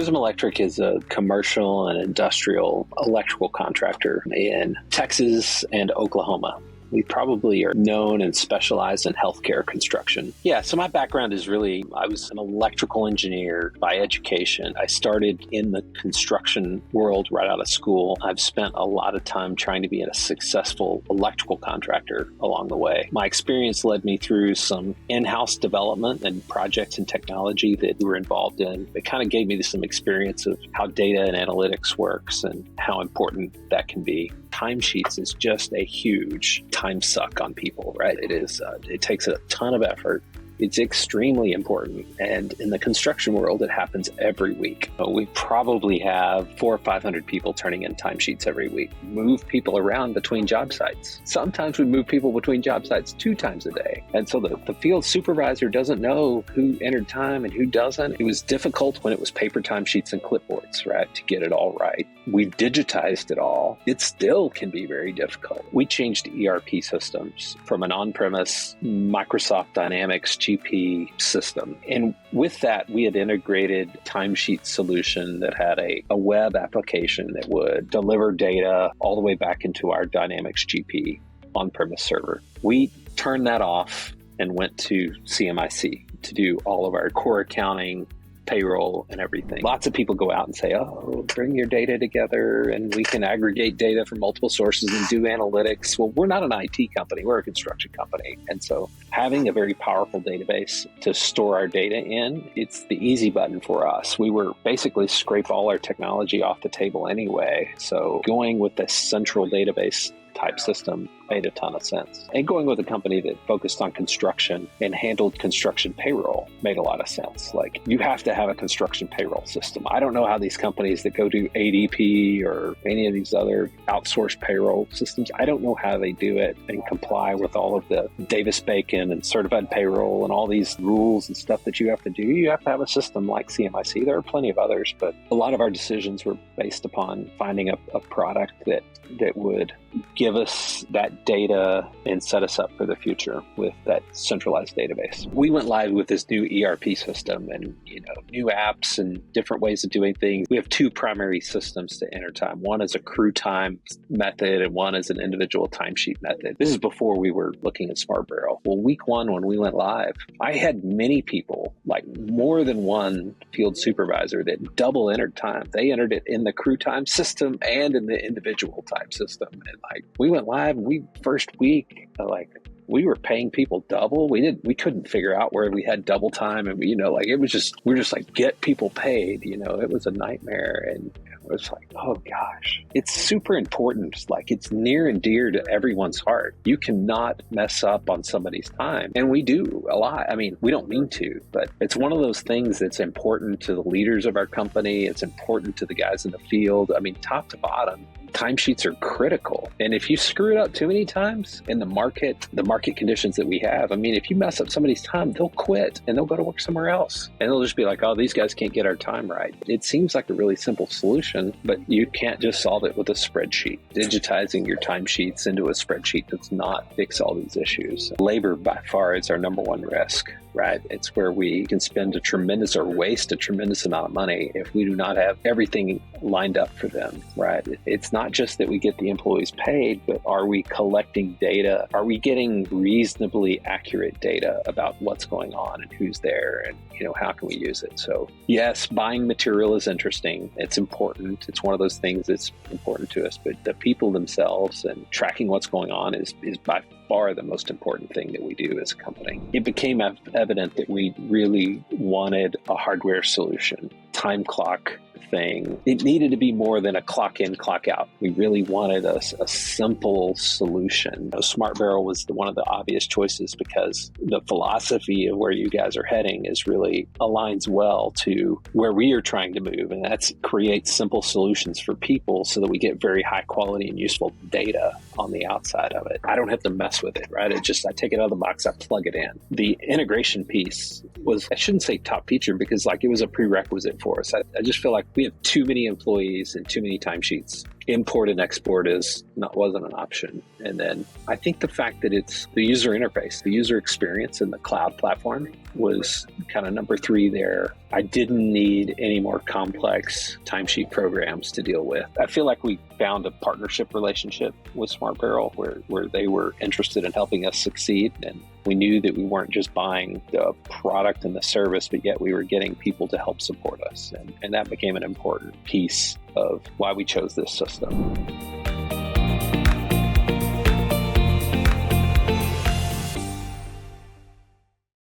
Prism Electric is a commercial and industrial electrical contractor in Texas and Oklahoma. We probably are known and specialized in healthcare construction. Yeah, so my background is really, I was an electrical engineer by education. I started in the construction world right out of school. I've spent a lot of time trying to be a successful electrical contractor along the way. My experience led me through some in-house development and projects and technology that we were involved in. It kind of gave me some experience of how data and analytics works and how important that can be. Timesheets is just a huge time suck on people, right? It takes a ton of effort. It's extremely important. And in the construction world, it happens every week. We probably have 400 or 500 people turning in timesheets every week, move people around between job sites. Sometimes we move people between job sites 2 times a day. And so the field supervisor doesn't know who entered time and who doesn't. It was difficult when it was paper timesheets and clipboards, right, to get it all right. We've digitized it all. It still can be very difficult. We changed ERP systems from an on-premise Microsoft Dynamics GP system. And with that, we had integrated timesheet solution that had a web application that would deliver data all the way back into our Dynamics GP on-premise server. We turned that off and went to CMiC to do all of our core accounting, payroll, and everything. Lots of people go out and say, oh, bring your data together and we can aggregate data from multiple sources and do analytics. Well, we're not an IT company, we're a construction company. And so having a very powerful database to store our data in, it's the easy button for us. We were basically scrape all our technology off the table anyway. So going with this central database type system made a ton of sense. And going with a company that focused on construction and handled construction payroll made a lot of sense. Like, you have to have a construction payroll system. I don't know how these companies that go to ADP or any of these other outsourced payroll systems, I don't know how they do it and comply with all of the Davis-Bacon and certified payroll and all these rules and stuff that you have to do. You have to have a system like CMiC. There are plenty of others, but a lot of our decisions were based upon finding a product that would give us that data and set us up for the future with that centralized database. We went live with this new ERP system and, new apps and different ways of doing things. We have 2 primary systems to enter time. One is a crew time method and one is an individual timesheet method. This is before we were looking at SmartBarrel. Well, week 1, when we went live, I had many people, like more than one field supervisor, that double entered time. They entered it in the crew time system and in the individual time system. And we went live and first week, we were paying people double. We couldn't figure out where we had double time. And we're just like, get people paid, it was a nightmare. And it was like, oh gosh, it's super important. Like, it's near and dear to everyone's heart. You cannot mess up on somebody's time. And we do a lot. I mean, we don't mean to, but it's one of those things that's important to the leaders of our company. It's important to the guys in the field. I mean, top to bottom, timesheets are critical. And if you screw it up too many times in the market conditions that we have, I mean, if you mess up somebody's time, they'll quit and they'll go to work somewhere else. And they'll just be like, oh, these guys can't get our time right. It seems like a really simple solution, but you can't just solve it with a spreadsheet. Digitizing your timesheets into a spreadsheet does not fix all these issues. Labor by far is our number one risk, right? It's where we can spend waste a tremendous amount of money if we do not have everything lined up for them, right? It's not just that we get the employees paid, but are we collecting data? Are we getting reasonably accurate data about what's going on and who's there and, how can we use it? So yes, buying material is interesting. It's important. It's one of those things that's important to us, but the people themselves and tracking what's going on is by far the most important thing that we do as a company. It became evident that we really wanted a hardware solution. Time clock thing. It needed to be more than a clock in, clock out. We really wanted a simple solution. SmartBarrel was one of the obvious choices because the philosophy of where you guys are heading aligns well to where we are trying to move, and that's create simple solutions for people so that we get very high quality and useful data on the outside of it. I don't have to mess with it, right? I take it out of the box, I plug it in. The integration piece was, I shouldn't say top feature because it was a prerequisite for us. I just feel like we have too many employees and too many timesheets. import and export wasn't an option. And then I think the fact that it's the user interface, the user experience in the cloud platform was kind of number 3 there. I didn't need any more complex timesheet programs to deal with. I feel like we found a partnership relationship with SmartBarrel where they were interested in helping us succeed. And we knew that we weren't just buying the product and the service, but yet we were getting people to help support us. And that became an important piece of why we chose this system.